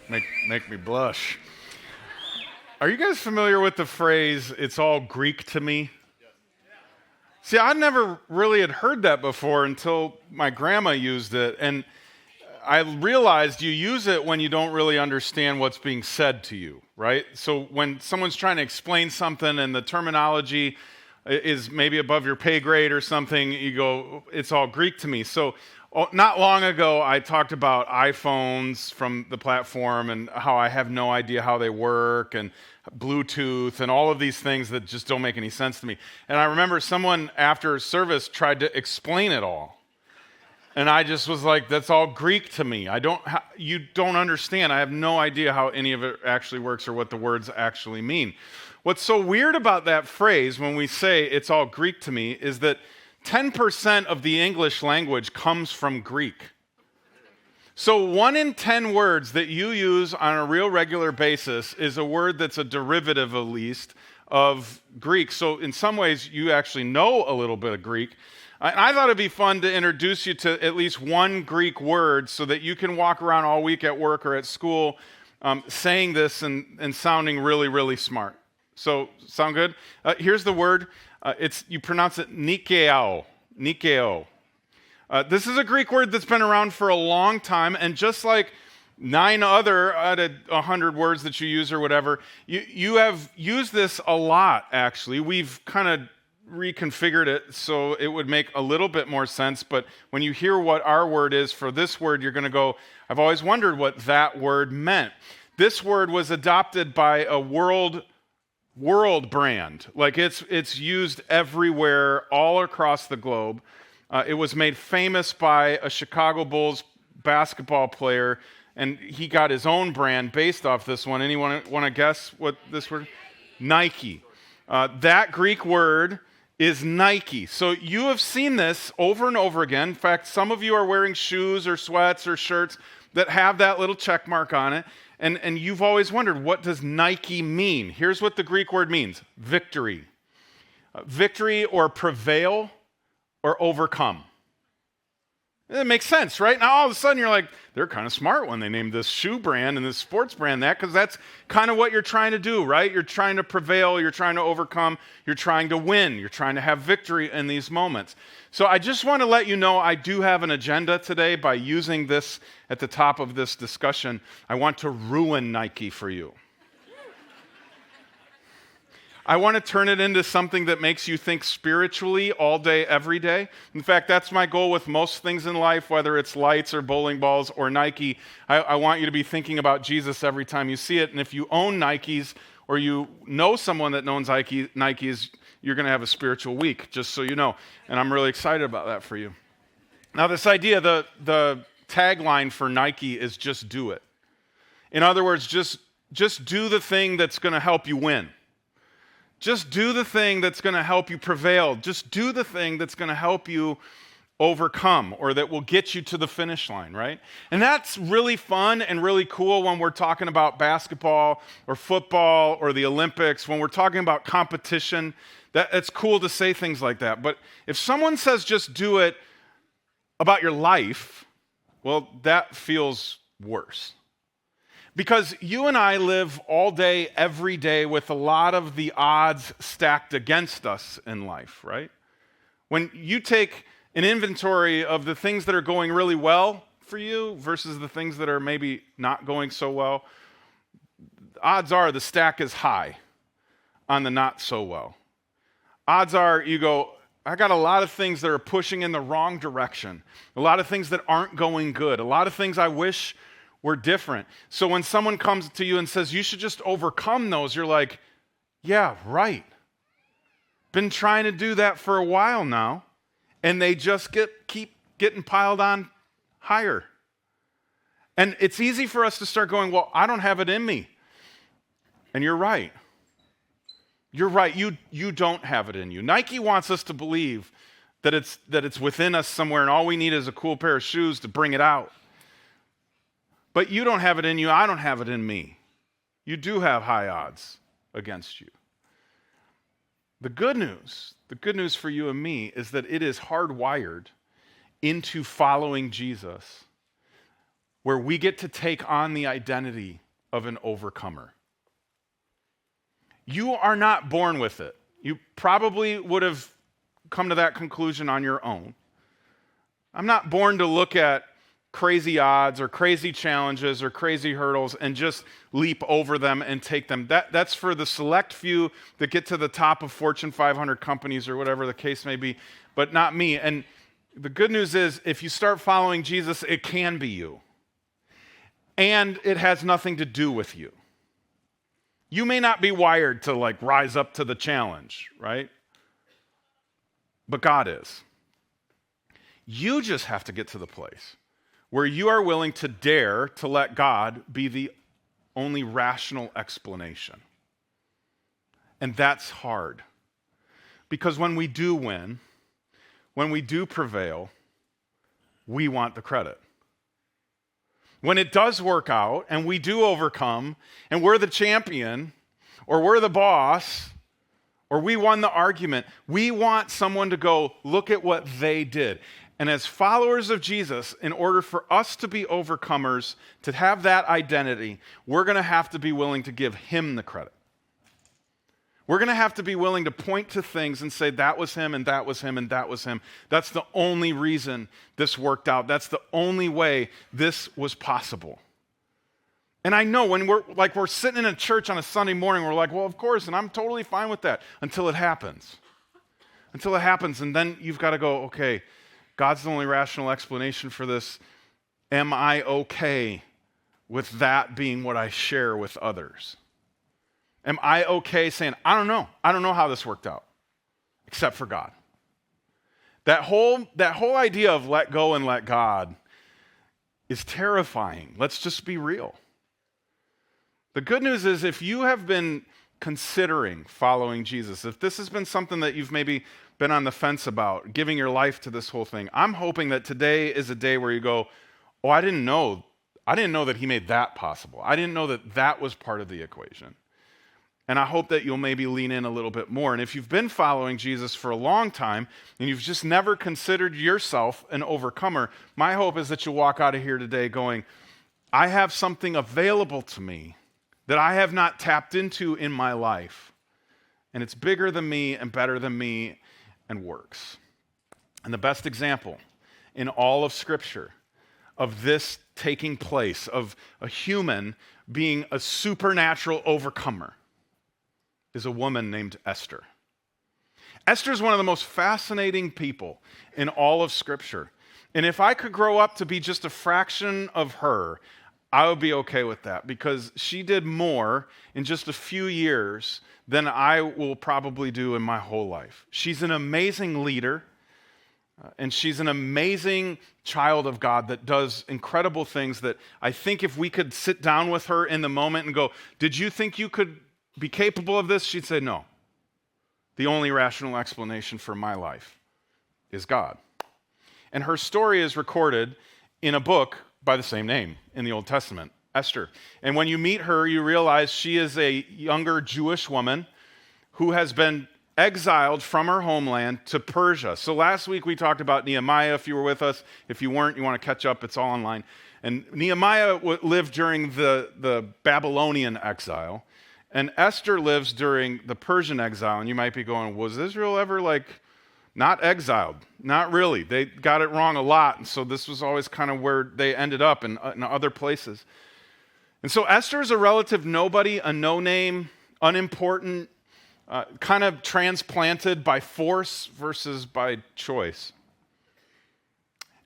Make me blush. Are you guys familiar with the phrase, it's all Greek to me? See, I never really had heard that before until my grandma used it, and I realized you use it when you don't really understand what's being said to you, right? So when someone's trying to explain something and the terminology is maybe above your pay grade or something, you go, it's all Greek to me. So not long ago, I talked about iPhones from the platform and how I have no idea how they work and Bluetooth and all of these things that just don't make any sense to me. And I remember someone after service tried to explain it all. And I just was like, that's all Greek to me. You don't understand. I have no idea how any of it actually works or what the words actually mean. What's so weird about that phrase when we say it's all Greek to me is that 10% of the English language comes from Greek. So 1 in 10 words that you use on a real regular basis is a word that's a derivative, at least, of Greek. So in some ways, you actually know a little bit of Greek. I thought it'd be fun to introduce you to at least one Greek word so that you can walk around all week at work or at school saying this and sounding really, really smart. So, sound good? Here's the word. You pronounce it nikeo. Nikeo. This is a Greek word that's been around for a long time, and just like 9 other out of 100 words that you use or whatever, you have used this a lot, actually. We've kind of reconfigured it so it would make a little bit more sense, but when you hear what our word is for this word, you're going to go, I've always wondered what that word meant. This word was adopted by a world brand. Like it's used everywhere, all across the globe. It was made famous by a Chicago Bulls basketball player, and he got his own brand based off this one. Anyone want to guess what this word? Nike. That Greek word is Nike. So you have seen this over and over again. In fact, some of you are wearing shoes or sweats or shirts that have that little check mark on it. And you've always wondered, what does Nike mean? Here's what the Greek word means. Victory. Victory or prevail or overcome. It makes sense, right? Now all of a sudden you're like, they're kind of smart when they named this shoe brand and this sports brand that, because that's kind of what you're trying to do, right? You're trying to prevail, you're trying to overcome, you're trying to win, you're trying to have victory in these moments. So I just want to let you know I do have an agenda today by using this at the top of this discussion. I want to ruin Nike for you. I want to turn it into something that makes you think spiritually all day, every day. In fact, that's my goal with most things in life, whether it's lights or bowling balls or Nike. I want you to be thinking about Jesus every time you see it. And if you own Nikes or you know someone that owns Nikes, you're going to have a spiritual week, just so you know. And I'm really excited about that for you. Now, this idea, the tagline for Nike is just do it. In other words, just do the thing that's going to help you win. Just do the thing that's going to help you prevail. Just do the thing that's going to help you overcome or that will get you to the finish line, right? And that's really fun and really cool when we're talking about basketball or football or the Olympics, when we're talking about competition. It's cool to say things like that. But if someone says just do it about your life, well, that feels worse. Because you and I live all day, every day with a lot of the odds stacked against us in life, right? When you take an inventory of the things that are going really well for you versus the things that are maybe not going so well, odds are the stack is high on the not so well. Odds are you go, I got a lot of things that are pushing in the wrong direction, a lot of things that aren't going good, a lot of things I wish we're different. So when someone comes to you and says, you should just overcome those, you're like, yeah, right. Been trying to do that for a while now, and they just keep getting piled on higher. And it's easy for us to start going, well, I don't have it in me. And you're right. You're right. You don't have it in you. Nike wants us to believe that it's within us somewhere, and all we need is a cool pair of shoes to bring it out. But you don't have it in you, I don't have it in me. You do have high odds against you. The good news for you and me is that it is hardwired into following Jesus where we get to take on the identity of an overcomer. You are not born with it. You probably would have come to that conclusion on your own. I'm not born to look at crazy odds or crazy challenges or crazy hurdles and just leap over them and take them. That's for the select few that get to the top of Fortune 500 companies or whatever the case may be, but not me. And the good news is, if you start following Jesus, it can be you. And it has nothing to do with you. You may not be wired to rise up to the challenge, right? But God is. You just have to get to the place where you are willing to dare to let God be the only rational explanation. And that's hard. Because when we do win, when we do prevail, we want the credit. When it does work out and we do overcome and we're the champion or we're the boss or we won the argument, we want someone to go, look at what they did. And as followers of Jesus, in order for us to be overcomers, to have that identity, we're going to have to be willing to give him the credit. We're going to have to be willing to point to things and say, that was him, and that was him, and that was him. That's the only reason this worked out. That's the only way this was possible. And I know when we're sitting in a church on a Sunday morning, we're like, well, of course, and I'm totally fine with that until it happens. Until it happens, and then you've got to go, okay, God's the only rational explanation for this. Am I okay with that being what I share with others? Am I okay saying, I don't know how this worked out, except for God? That whole idea of let go and let God is terrifying. Let's just be real. The good news is, if you have been considering following Jesus, if this has been something that you've maybe been on the fence about, giving your life to this whole thing, I'm hoping that today is a day where you go, oh, I didn't know that he made that possible. I didn't know that that was part of the equation. And I hope that you'll maybe lean in a little bit more. And if you've been following Jesus for a long time and you've just never considered yourself an overcomer, my hope is that you'll walk out of here today going, I have something available to me that I have not tapped into in my life. And it's bigger than me and better than me and works. And the best example in all of Scripture of this taking place, of a human being a supernatural overcomer, is a woman named Esther. Esther is one of the most fascinating people in all of Scripture. And if I could grow up to be just a fraction of her, I would be okay with that, because she did more in just a few years than I will probably do in my whole life. She's an amazing leader, and she's an amazing child of God that does incredible things that I think if we could sit down with her in the moment and go, did you think you could be capable of this? She'd say, no. The only rational explanation for my life is God. And her story is recorded in a book by the same name in the Old Testament, Esther. And when you meet her, you realize she is a younger Jewish woman who has been exiled from her homeland to Persia. So last week we talked about Nehemiah, if you were with us. If you weren't, you want to catch up, it's all online. And Nehemiah lived during the Babylonian exile. And Esther lives during the Persian exile, and you might be going, was Israel ever not exiled? Not really. They got it wrong a lot, and so this was always kind of where they ended up in other places. And so Esther is a relative nobody, a no-name, unimportant, kind of transplanted by force versus by choice.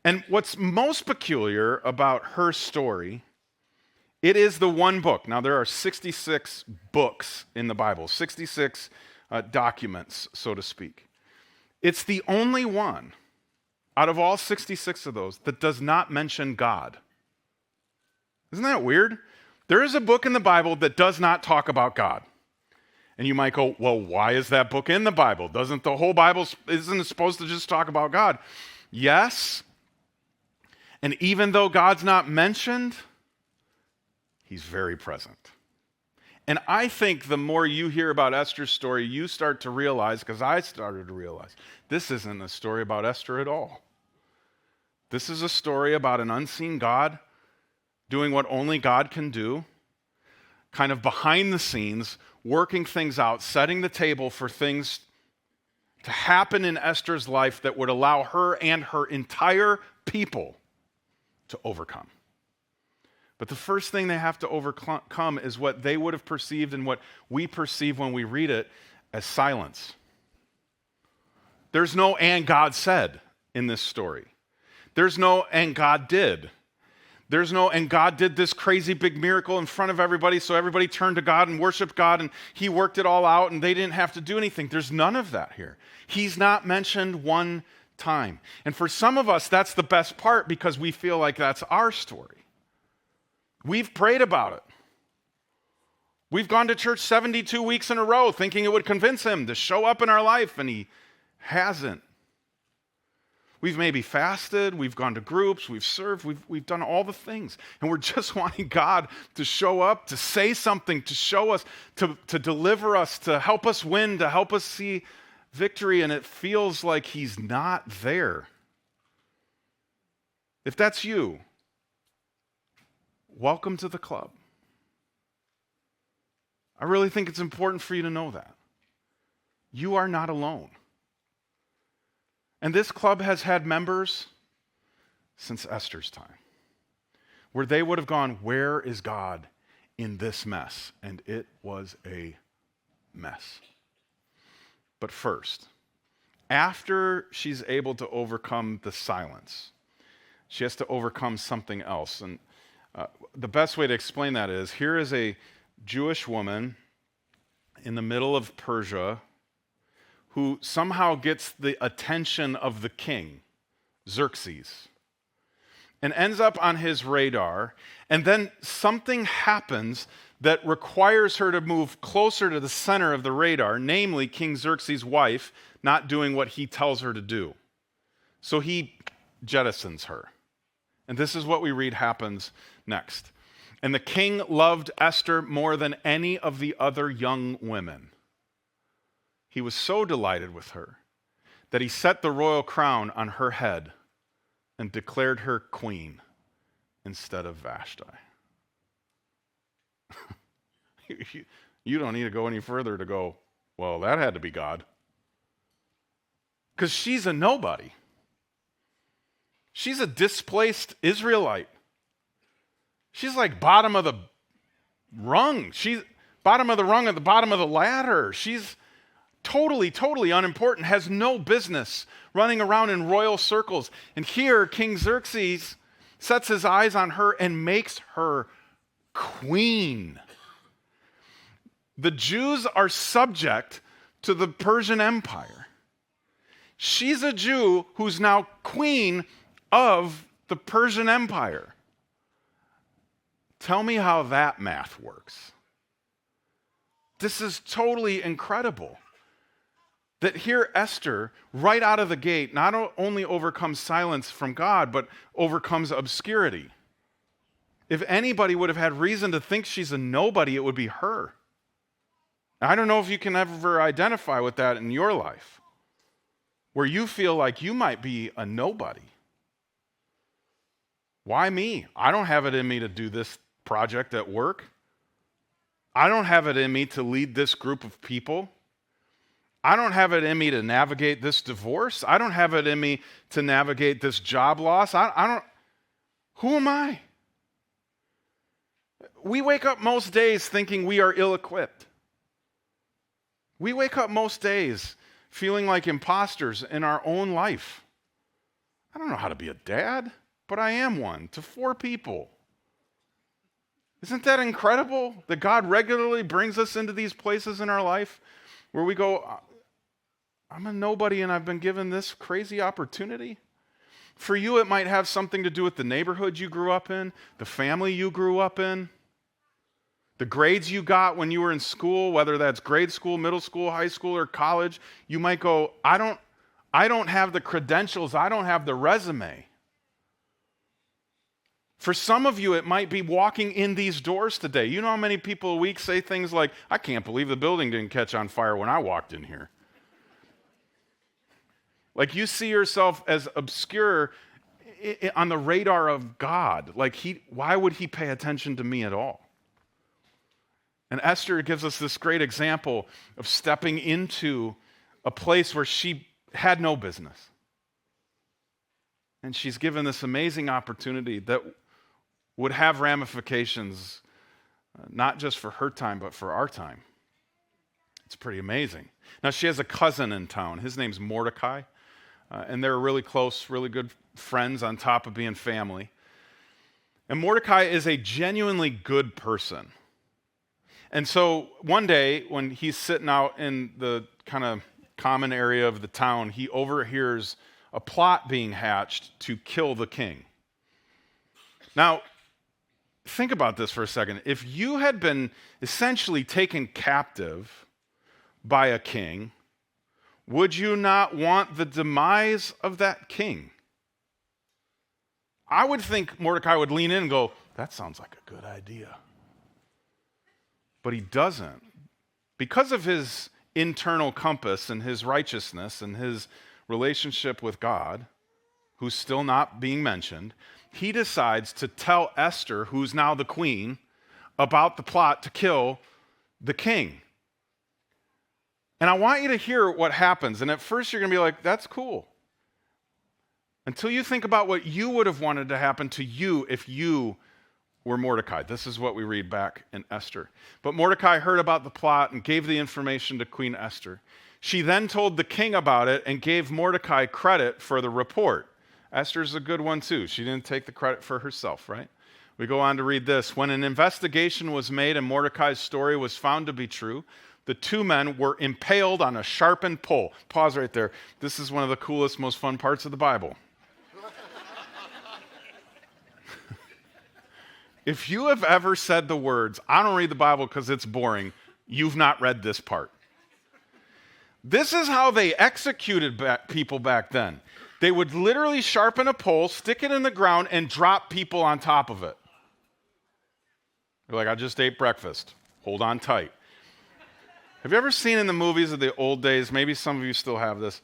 And what's most peculiar about her story, it is the one book. Now, there are 66 books in the Bible, 66 documents, so to speak. It's the only one out of all 66 of those that does not mention God. Isn't that weird? There is a book in the Bible that does not talk about God. And you might go, well, why is that book in the Bible? Doesn't the whole Bible, isn't it supposed to just talk about God? Yes. And even though God's not mentioned, he's very present. And I think the more you hear about Esther's story, you start to realize, because I started to realize, this isn't a story about Esther at all. This is a story about an unseen God doing what only God can do, kind of behind the scenes, working things out, setting the table for things to happen in Esther's life that would allow her and her entire people to overcome. But the first thing they have to overcome is what they would have perceived and what we perceive when we read it as silence. There's no "and God said" in this story. There's no "and God did." There's no "and God did this crazy big miracle in front of everybody, so everybody turned to God and worshiped God and he worked it all out and they didn't have to do anything." There's none of that here. He's not mentioned one time. And for some of us, that's the best part because we feel like that's our story. We've prayed about it. We've gone to church 72 weeks in a row thinking it would convince him to show up in our life, and he hasn't. We've maybe fasted, we've gone to groups, we've served, we've done all the things. And we're just wanting God to show up, to say something, to show us, to deliver us, to help us win, to help us see victory, and it feels like he's not there. If that's you, welcome to the club. I really think it's important for you to know that. You are not alone. And this club has had members since Esther's time, where they would have gone, "Where is God in this mess?" And it was a mess. But first, after she's able to overcome the silence, she has to overcome something else. And the best way to explain that is, here is a Jewish woman in the middle of Persia who somehow gets the attention of the king, Xerxes, and ends up on his radar, and then something happens that requires her to move closer to the center of the radar, namely King Xerxes' wife not doing what he tells her to do. So he jettisons her. And this is what we read happens next. "And the king loved Esther more than any of the other young women. He was so delighted with her that he set the royal crown on her head and declared her queen instead of Vashti." You don't need to go any further to go, well, that had to be God. Because she's a nobody. She's a displaced Israelite. She's like bottom of the rung. She's bottom of the rung at the bottom of the ladder. She's totally unimportant, has no business running around in royal circles. And here, King Xerxes sets his eyes on her and makes her queen. The Jews are subject to the Persian Empire. She's a Jew who's now queen of the Persian Empire. Tell me how that math works. This is totally incredible. That here Esther, right out of the gate, not only overcomes silence from God, but overcomes obscurity. If anybody would have had reason to think she's a nobody, it would be her. I don't know if you can ever identify with that in your life, where you feel like you might be a nobody. Why me? I don't have it in me to do this project at work. I don't have it in me to lead this group of people. I don't have it in me to navigate this divorce. I don't have it in me to navigate this job loss. Who am I? We wake up most days thinking we are ill-equipped. We wake up most days feeling like imposters in our own life. I don't know how to be a dad, but I am one to 4 people. Isn't that incredible that God regularly brings us into these places in our life where we go, I'm a nobody and I've been given this crazy opportunity? For you, it might have something to do with the neighborhood you grew up in, the family you grew up in, the grades you got when you were in school, whether that's grade school, middle school, high school, or college. You might go, I don't have the credentials, I don't have the resume. For some of you, it might be walking in these doors today. You know how many people a week say things like, I can't believe the building didn't catch on fire when I walked in here. Like you see yourself as obscure on the radar of God. Like, why would he pay attention to me at all? And Esther gives us this great example of stepping into a place where she had no business. And she's given this amazing opportunity that would have ramifications, not just for her time, but for our time. It's pretty amazing. Now, she has a cousin in town. His name's Mordecai. And they're really close, really good friends on top of being family. And Mordecai is a genuinely good person. And so one day, when he's sitting out in the kind of common area of the town, he overhears a plot being hatched to kill the king. Now, think about this for a second. If you had been essentially taken captive by a king, would you not want the demise of that king? I would think Mordecai would lean in and go, that sounds like a good idea. But he doesn't. Because of his internal compass and his righteousness and his relationship with God, who's still not being mentioned, he decides to tell Esther, who's now the queen, about the plot to kill the king. And I want you to hear what happens. And at first you're going to be like, that's cool. Until you think about what you would have wanted to happen to you if you were Mordecai. This is what we read back in Esther. But Mordecai heard about the plot and gave the information to Queen Esther. She then told the king about it and gave Mordecai credit for the report. Esther's a good one too. She didn't take the credit for herself, right? We go on to read this. When an investigation was made and Mordecai's story was found to be true, the two men were impaled on a sharpened pole. Pause right there. This is one of the coolest, most fun parts of the Bible. If you have ever said the words, I don't read the Bible because it's boring, you've not read this part. This is how they executed people back then. They would literally sharpen a pole, stick it in the ground, and drop people on top of it. You're like, I just ate breakfast. Hold on tight. Have you ever seen in the movies of the old days, maybe some of you still have this,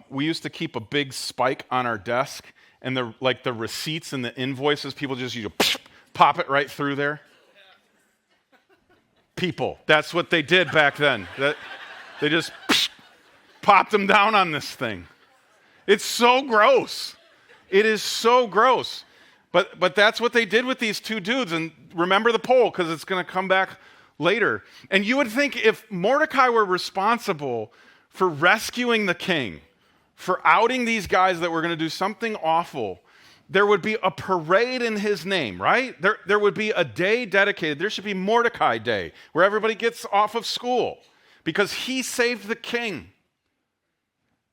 we used to keep a big spike on our desk, and the receipts and the invoices, people just used to pop it right through there. People, that's what they did back then. They just popped them down on this thing. It's so gross. It is so gross. But that's what they did with these two dudes. And remember the poll, because it's going to come back later. And you would think if Mordecai were responsible for rescuing the king, for outing these guys that were going to do something awful, there would be a parade in his name, right? There would be a day dedicated. There should be Mordecai Day, where everybody gets off of school because he saved the king.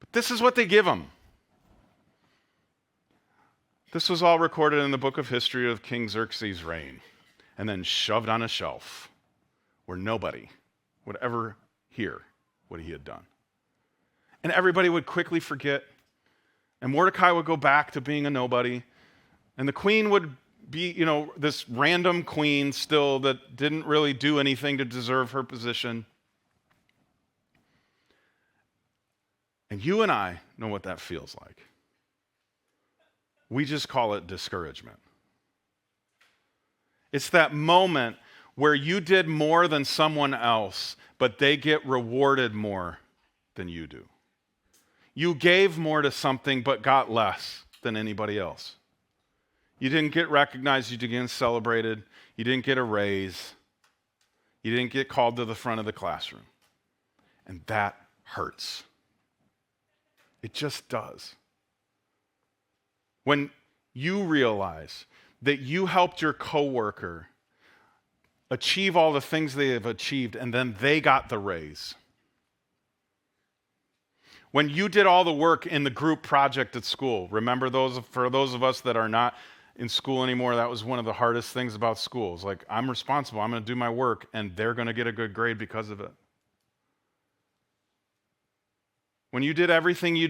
But this is what they give him. This was all recorded in the book of history of King Xerxes' reign and then shoved on a shelf where nobody would ever hear what he had done. And everybody would quickly forget, and Mordecai would go back to being a nobody, and the queen would be, this random queen still that didn't really do anything to deserve her position. And you and I know what that feels like. We just call it discouragement. It's that moment where you did more than someone else, but they get rewarded more than you do. You gave more to something, but got less than anybody else. You didn't get recognized, you didn't get celebrated, you didn't get a raise, you didn't get called to the front of the classroom. And that hurts. It just does. When you realize that you helped your coworker achieve all the things they have achieved, and then they got the raise. When you did all the work in the group project at school, remember for those of us that are not in school anymore, that was one of the hardest things about school. It's like, I'm responsible, I'm going to do my work, and they're going to get a good grade because of it. When you did everything you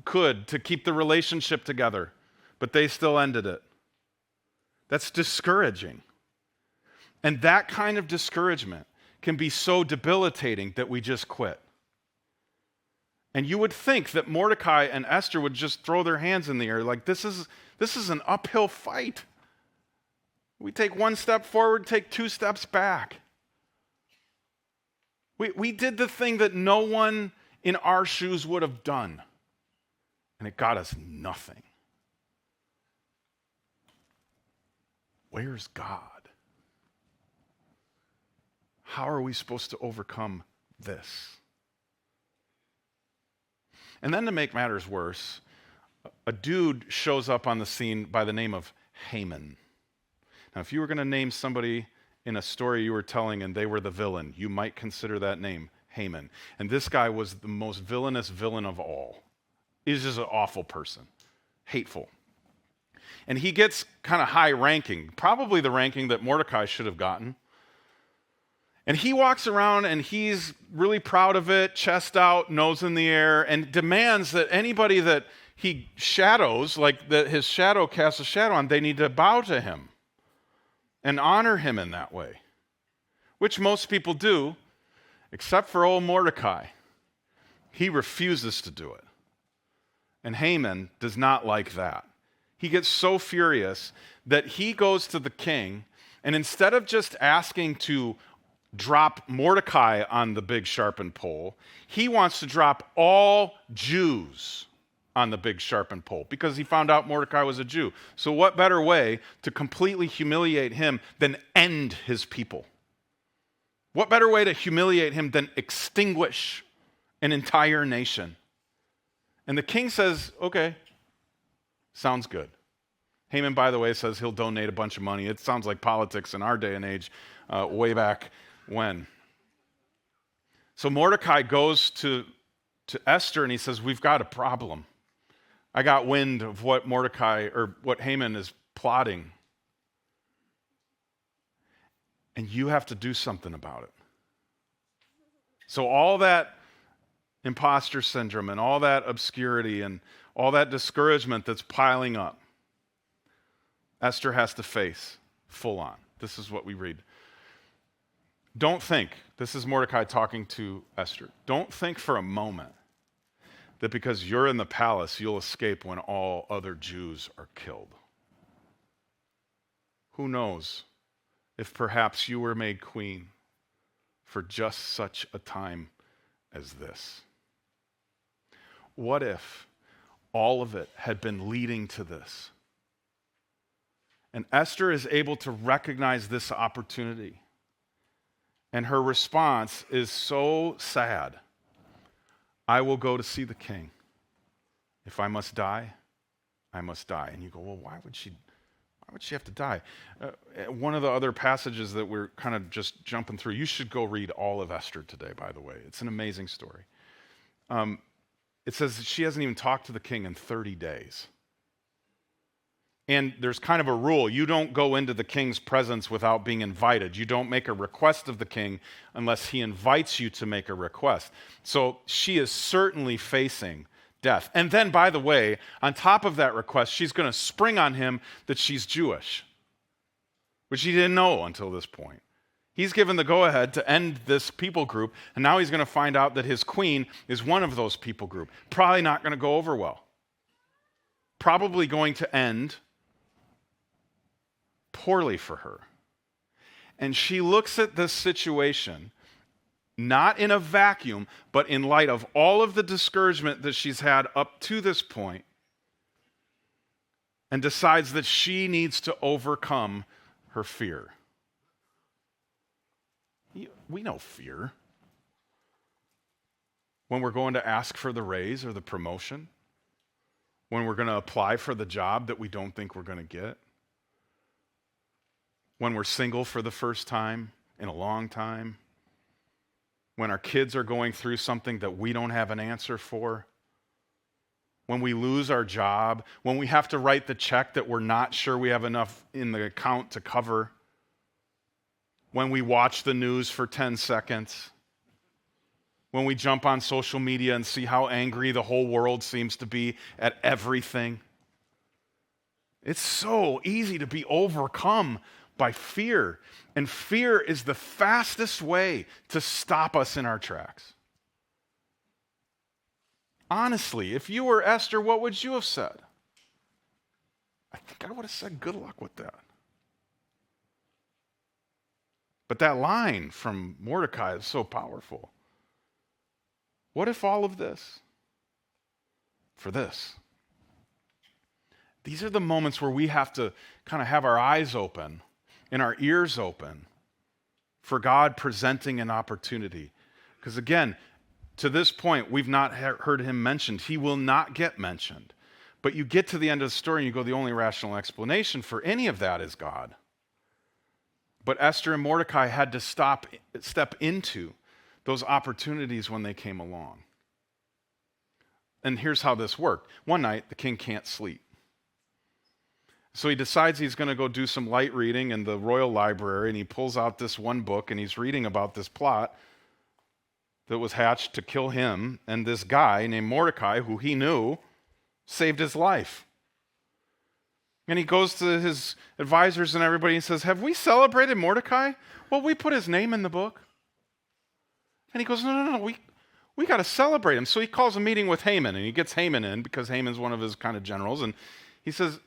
could to keep the relationship together, but they still ended it. That's discouraging. And that kind of discouragement can be so debilitating that we just quit. And you would think that Mordecai and Esther would just throw their hands in the air like this is an uphill fight. We take one step forward, take two steps back. We did the thing that no one in our shoes would have done, and it got us nothing. Where's God? How are we supposed to overcome this? And then to make matters worse, a dude shows up on the scene by the name of Haman. Now, if you were going to name somebody in a story you were telling and they were the villain, you might consider that name Haman. And this guy was the most villainous villain of all. He's just an awful person, hateful. And he gets kind of high ranking, probably the ranking that Mordecai should have gotten. And he walks around and he's really proud of it, chest out, nose in the air, and demands that anybody that he shadows, like that his shadow casts a shadow on, they need to bow to him and honor him in that way, which most people do, except for old Mordecai. He refuses to do it. And Haman does not like that. He gets so furious that he goes to the king, and instead of just asking to drop Mordecai on the big sharpened pole, he wants to drop all Jews on the big sharpened pole because he found out Mordecai was a Jew. So what better way to completely humiliate him than end his people? What better way to humiliate him than extinguish an entire nation? And the king says, okay, sounds good. Haman, by the way, says he'll donate a bunch of money. It sounds like politics in our day and age, way back when. So Mordecai goes to Esther and he says, we've got a problem. I got wind of what what Haman is plotting. And you have to do something about it. So all that imposter syndrome and all that obscurity and all that discouragement that's piling up, Esther has to face full on. This is what we read. Don't think, this is Mordecai talking to Esther, don't think for a moment that because you're in the palace, you'll escape when all other Jews are killed. Who knows if perhaps you were made queen for just such a time as this? What if all of it had been leading to this? And Esther is able to recognize this opportunity. And her response is so sad. I will go to see the king. If I must die, I must die. And you go, well, why would she have to die? One of the other passages that we're kind of just jumping through, you should go read all of Esther today, by the way. It's an amazing story. It says that she hasn't even talked to the king in 30 days. And there's kind of a rule. You don't go into the king's presence without being invited. You don't make a request of the king unless he invites you to make a request. So she is certainly facing death. And then, by the way, on top of that request, she's going to spring on him that she's Jewish, which he didn't know until this point. He's given the go-ahead to end this people group, and now he's going to find out that his queen is one of those people group. Probably not going to go over well. Probably going to end poorly for her. And she looks at this situation not in a vacuum, but in light of all of the discouragement that she's had up to this point, and decides that she needs to overcome her fear. We know fear. When we're going to ask for the raise or the promotion, when we're going to apply for the job that we don't think we're going to get, when we're single for the first time in a long time, when our kids are going through something that we don't have an answer for, when we lose our job, when we have to write the check that we're not sure we have enough in the account to cover, when we watch the news for 10 seconds, when we jump on social media and see how angry the whole world seems to be at everything. It's so easy to be overcome by fear. And fear is the fastest way to stop us in our tracks. Honestly, if you were Esther, what would you have said? I think I would have said, good luck with that. But that line from Mordecai is so powerful. What if all of this for this? These are the moments where we have to kind of have our eyes open and our ears open for God presenting an opportunity. Because again, to this point, we've not heard him mentioned. He will not get mentioned. But you get to the end of the story and you go, the only rational explanation for any of that is God. But Esther and Mordecai had to step into those opportunities when they came along. And here's how this worked. One night, the king can't sleep. So he decides he's going to go do some light reading in the royal library, and he pulls out this one book, and he's reading about this plot that was hatched to kill him, and this guy named Mordecai, who he knew, saved his life. And he goes to his advisors and everybody and says, have we celebrated Mordecai? Well, we put his name in the book. And he goes, no, we got to celebrate him. So he calls a meeting with Haman, and he gets Haman in because Haman's one of his kind of generals. And he says,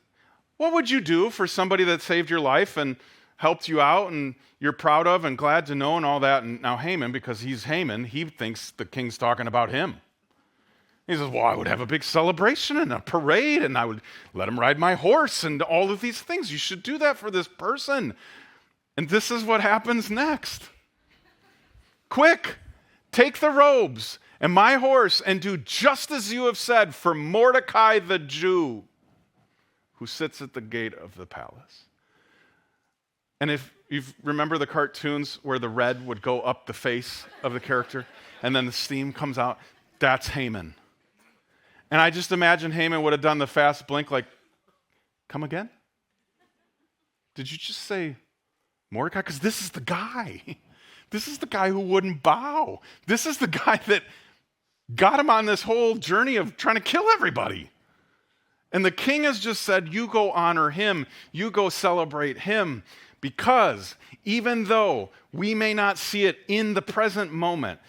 what would you do for somebody that saved your life and helped you out and you're proud of and glad to know and all that? And now Haman, because he's Haman, he thinks the king's talking about him. He says, well, I would have a big celebration and a parade, and I would let him ride my horse and all of these things. You should do that for this person. And this is what happens next. Quick, take the robes and my horse and do just as you have said for Mordecai the Jew, who sits at the gate of the palace. And if you remember the cartoons where the red would go up the face of the character and then the steam comes out, that's Haman. And I just imagine Haman would have done the fast blink like, come again? Did you just say Mordecai? Because this is the guy. This is the guy who wouldn't bow. This is the guy that got him on this whole journey of trying to kill everybody. And the king has just said, you go honor him, you go celebrate him, because even though we may not see it in the present moment,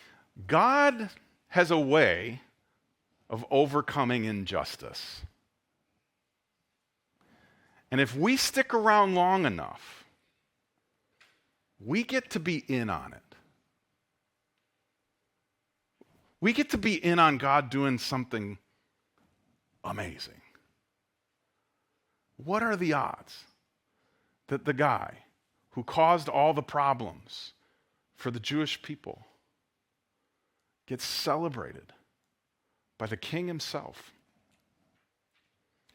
God has a way of overcoming injustice. And if we stick around long enough, we get to be in on it. We get to be in on God doing something amazing. What are the odds that the guy who caused all the problems for the Jewish people gets celebrated by the king himself?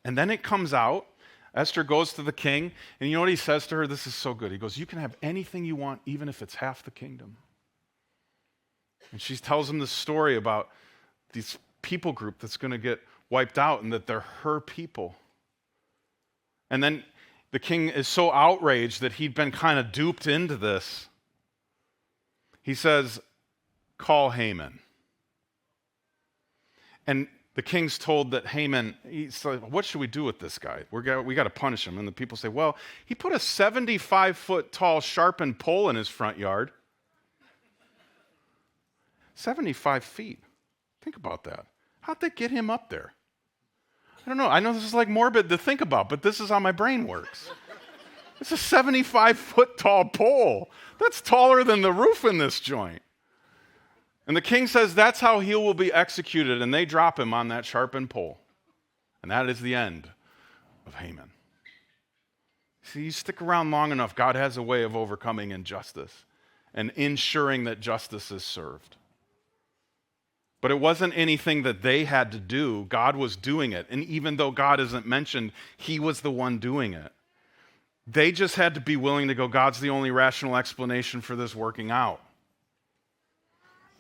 And then it comes out, Esther goes to the king, and you know what he says to her? This is so good. He goes, you can have anything you want, even if it's half the kingdom. And she tells him the story about this people group that's going to get wiped out and that they're her people. And then the king is so outraged that he'd been kind of duped into this. He says, call Haman. And the king's told that Haman, he's like, what should we do with this guy? We got to punish him. And the people say, well, he put a 75-foot tall sharpened pole in his front yard. 75 feet. Think about that. How'd they get him up there? I don't know. I know this is like morbid to think about, but this is how my brain works. It's a 75-foot tall pole. That's taller than the roof in this joint. And the king says that's how he will be executed, and they drop him on that sharpened pole. And that is the end of Haman. See, you stick around long enough, God has a way of overcoming injustice and ensuring that justice is served. But it wasn't anything that they had to do. God was doing it. And even though God isn't mentioned, he was the one doing it. They just had to be willing to go, God's the only rational explanation for this working out.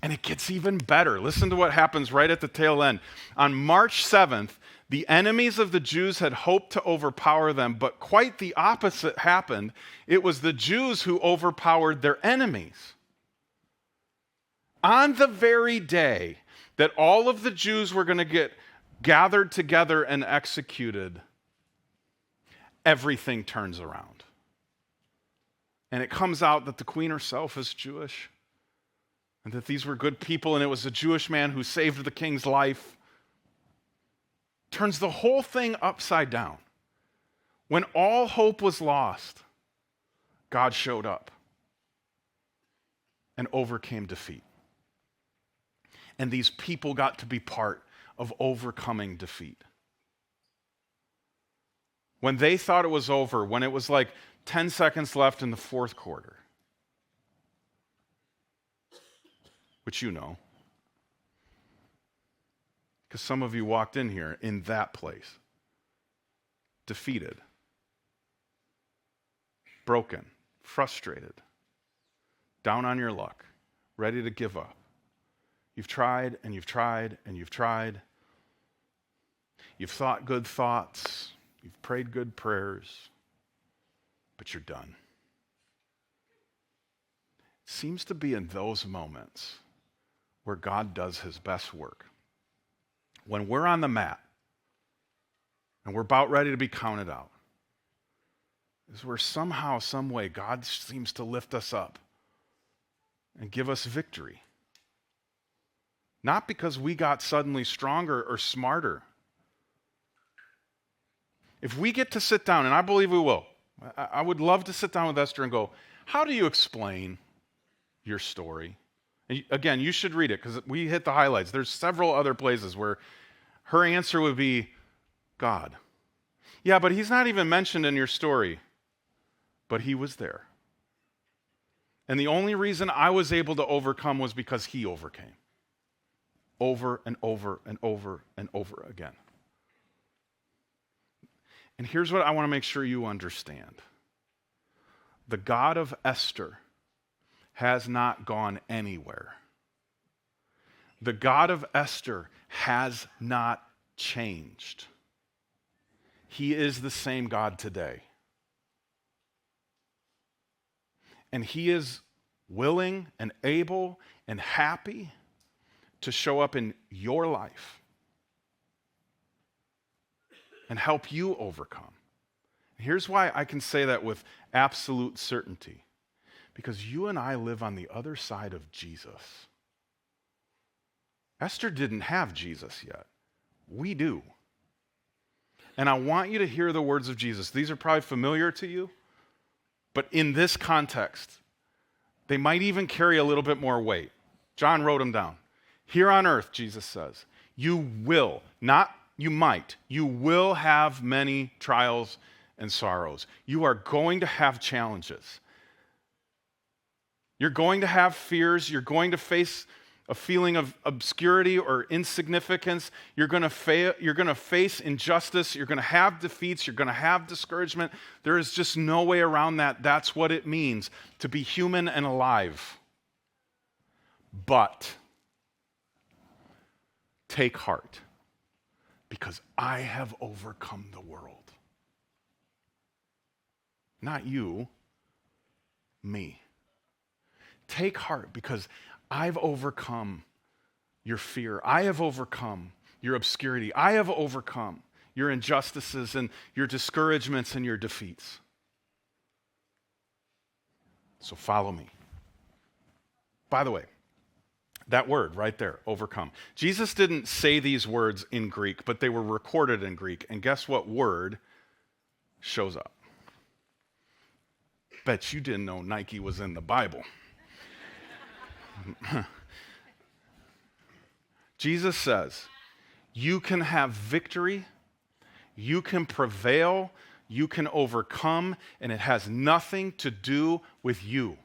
And it gets even better. Listen to what happens right at the tail end. On March 7th, the enemies of the Jews had hoped to overpower them, but quite the opposite happened. It was the Jews who overpowered their enemies. On the very day that all of the Jews were going to get gathered together and executed, everything turns around. And it comes out that the queen herself is Jewish, and that these were good people, and it was a Jewish man who saved the king's life. turns the whole thing upside down. When all hope was lost, God showed up and overcame defeat. And these people got to be part of overcoming defeat. When they thought it was over, when it was like 10 seconds left in the fourth quarter, which you know, because some of you walked in here in that place, defeated, broken, frustrated, down on your luck, ready to give up. You've tried and you've tried and you've tried. You've thought good thoughts. You've prayed good prayers. But you're done. It seems to be in those moments where God does his best work. When we're on the mat and we're about ready to be counted out, is where somehow, some way, God seems to lift us up and give us victory. Not because we got suddenly stronger or smarter. If we get to sit down, and I believe we will, I would love to sit down with Esther and go, how do you explain your story? And again, you should read it because we hit the highlights. There's several other places where her answer would be, God. Yeah, but he's not even mentioned in your story. But he was there. And the only reason I was able to overcome was because he overcame. Over and over and over and over again. And here's what I want to make sure you understand. The God of Esther has not gone anywhere. The God of Esther has not changed. He is the same God today. And he is willing and able and happy to show up in your life and help you overcome. Here's why I can say that with absolute certainty. Because you and I live on the other side of Jesus. Esther didn't have Jesus yet. We do. And I want you to hear the words of Jesus. These are probably familiar to you, but in this context, they might even carry a little bit more weight. John wrote them down. Here on earth, Jesus says, you will, not you might, you will have many trials and sorrows. You are going to have challenges. You're going to have fears. You're going to face a feeling of obscurity or insignificance. You're going to face injustice. You're going to have defeats. You're going to have discouragement. There is just no way around that. That's what it means to be human and alive. But take heart, because I have overcome the world. Not you, me. Take heart, because I've overcome your fear. I have overcome your obscurity. I have overcome your injustices and your discouragements and your defeats. So follow me. By the way, that word right there, overcome. Jesus didn't say these words in Greek, but they were recorded in Greek. And guess what word shows up? Bet you didn't know Nike was in the Bible. Jesus says, you can have victory, you can prevail, you can overcome, and it has nothing to do with you.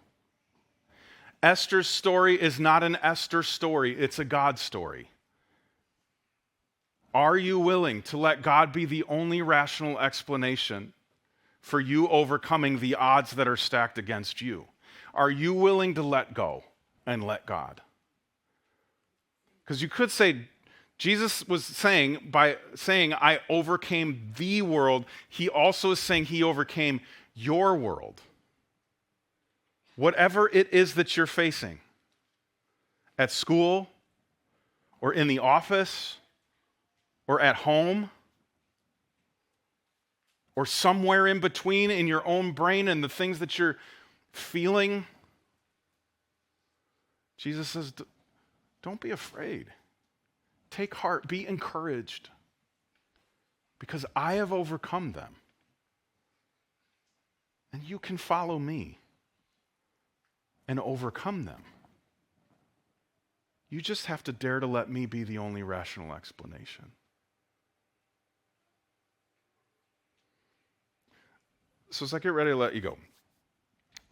Esther's story is not an Esther story, it's a God story. Are you willing to let God be the only rational explanation for you overcoming the odds that are stacked against you? Are you willing to let go and let God? Because you could say, Jesus was saying, by saying, I overcame the world, he also is saying he overcame your world. Whatever it is that you're facing, at school, or in the office, or at home, or somewhere in between in your own brain and the things that you're feeling, Jesus says, don't be afraid. Take heart. Be encouraged. because I have overcome them. And you can follow me and overcome them. You just have to dare to let me be the only rational explanation. So as I get ready to let you go,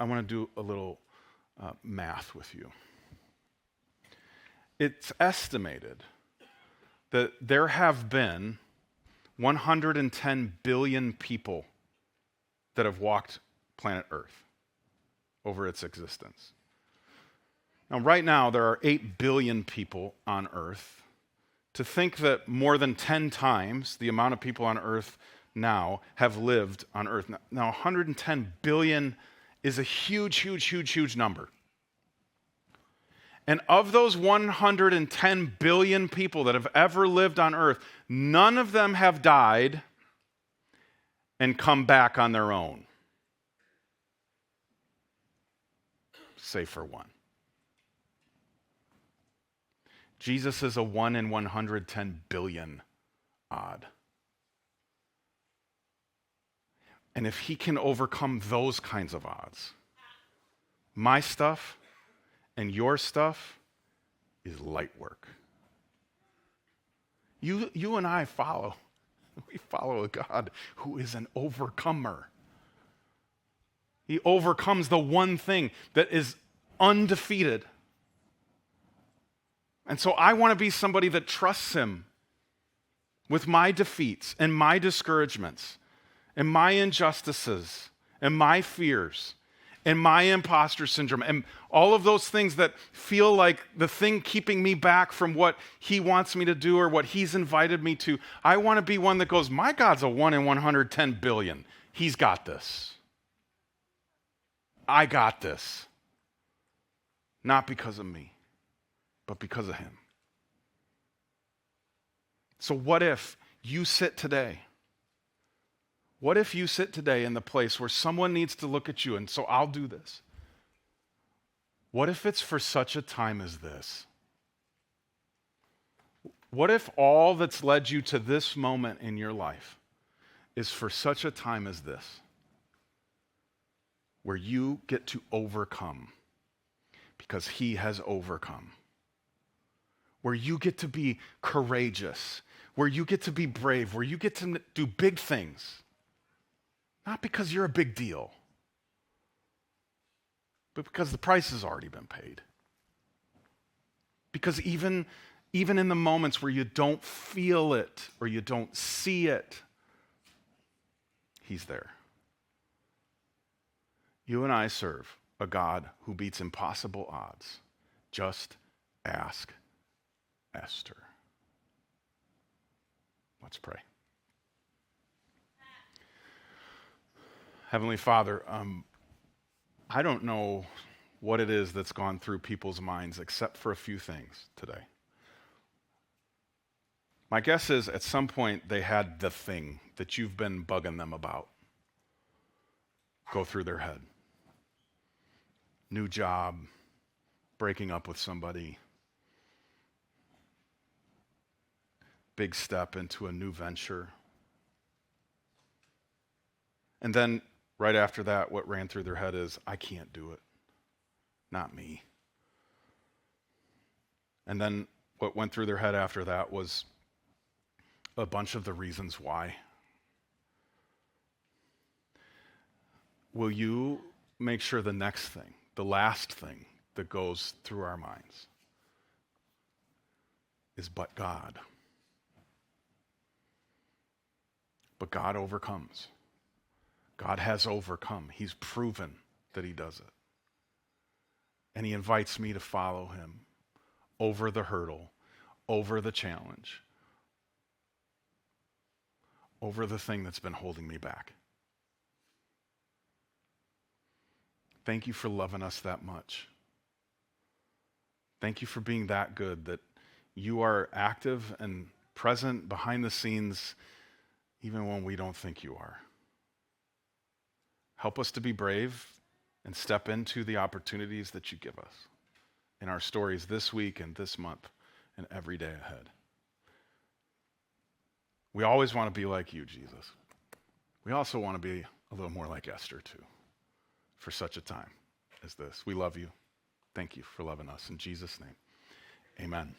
I want to do a little math with you. It's estimated that there have been 110 billion people that have walked planet Earth over its existence. Now, right now, there are 8 billion people on Earth. To think that more than 10 times the amount of people on Earth now have lived on Earth. Now 110 billion is a huge number. And of those 110 billion people that have ever lived on Earth, none of them have died and come back on their own. Save for one. Jesus is a 1 in 110 billion odd. And if he can overcome those kinds of odds, my stuff and your stuff is light work. You and I follow a God who is an overcomer. He overcomes the one thing that is undefeated. And so I want to be somebody that trusts him with my defeats and my discouragements and my injustices and my fears and my imposter syndrome and all of those things that feel like the thing keeping me back from what he wants me to do or what he's invited me to. I want to be one that goes, my God's a 1 in 110 billion. He's got this. I got this. Not because of me, but because of him. So what if you sit today? What if you sit today in the place where someone needs to look at you, and so I'll do this. What if it's for such a time as this? What if all that's led you to this moment in your life is for such a time as this, where you get to overcome because he has overcome, where you get to be courageous, where you get to be brave, where you get to do big things, not because you're a big deal, but because the price has already been paid. Because even in the moments where you don't feel it or you don't see it, he's there. You and I serve a God who beats impossible odds. Just ask Esther. Let's pray. Heavenly Father, I don't know what it is that's gone through people's minds except for a few things today. My guess is at some point they had the thing that you've been bugging them about go through their head. New job, breaking up with somebody, big step into a new venture. And then right after that, what ran through their head is, I can't do it. Not me. And then what went through their head after that was a bunch of the reasons why. Will you make sure the next thing, the last thing that goes through our minds is but God. But God overcomes. God has overcome. He's proven that he does it. And he invites me to follow him over the hurdle, over the challenge, over the thing that's been holding me back. Thank you for loving us that much. Thank you for being that good, that you are active and present behind the scenes even when we don't think you are. Help us to be brave and step into the opportunities that you give us in our stories this week and this month and every day ahead. We always want to be like you, Jesus. We also want to be a little more like Esther, too, for such a time as this. We love you. Thank you for loving us. In Jesus' name, amen.